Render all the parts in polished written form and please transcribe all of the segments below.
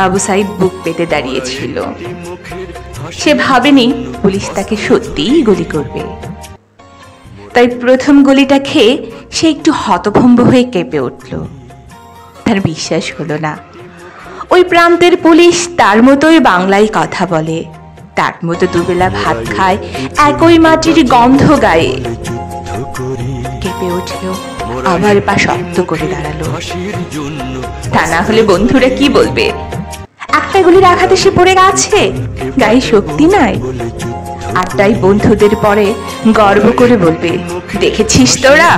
আবু সাইদ বুক পেতে দাঁড়িয়েছিল। সে ভাবেনি পুলিশ তাকে সত্যিই গুলি করবে। তাই প্রথম গুলিটা খেয়ে সে একটু হতভম্ব হয়ে কেঁপে উঠল। তার বিশ্বাস হলো না ওই প্রান্তের পুলিশ তার মতোই বাংলায় কথা বলে, তার মতো দুবেলা ভাত খায়, একই মাটির গন্ধ গায়ে। কেঁপে উঠল, আবার পা শক্ত করে দাঁড়ালো। তা না হলে বন্ধুরা কি বলবে? একটা গুলির আঘাতে সে পড়ে গেছে, গায়ে শক্তি নাই। আর তাই বন্ধুদের পরে গর্ব করে বলবে, দেখেছিস তোরা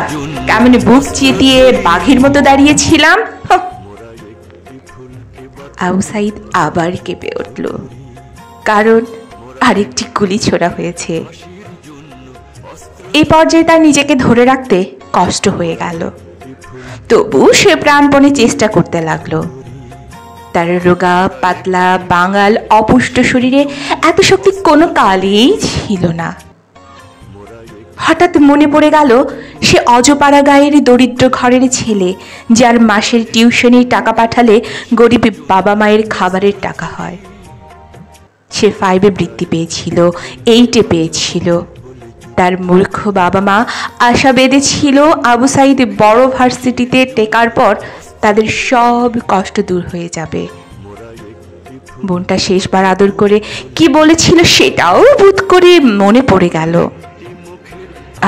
কেমন বুক চিতিয়ে বাঘের মতো দাঁড়িয়েছিলাম। আবু সাইদ আবার কেঁপে উঠল, কারণ আরেকটি গুলি ছোড়া হয়েছে। এই পর্যায়ে তার নিজেকে ধরে রাখতে কষ্ট হয়ে গেল। তবু সে প্রাণপণে চেষ্টা করতে লাগলো। তার রোগা পাতলা বাঙাল অপুষ্ট শরীরে এত শক্তি কোনো কালেই ছিল না। হঠাৎ মনে পড়ে গেল সে অজপাড়া গায়ের দরিদ্র ঘরের ছেলে, যার মাসের টিউশনির টাকা পাঠালে গরিব বাবা মায়ের খাবারের টাকা হয়। সে 5-এ বৃত্তি পেয়েছিল, 8-এ পেয়েছিল। তার মূর্খ বাবা মা আশা বেঁধেছিল আবু সাইদ বড় ভার্সিটিতে টেকার পর তাদের সব কষ্ট দূর হয়ে যাবে। বোনটা শেষবার আদর করে কি বলেছিল সেটাও বোধ করে মনে পড়ে গেল।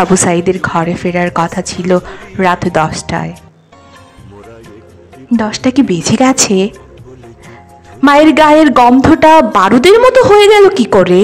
আবু সাইদের ঘরে ফেরার কথা ছিল রাত 10টায়। 10টা কি বেজে গেছে? মায়ের গায়ের গন্ধটা বারুদের মতো হয়ে গেল কি করে?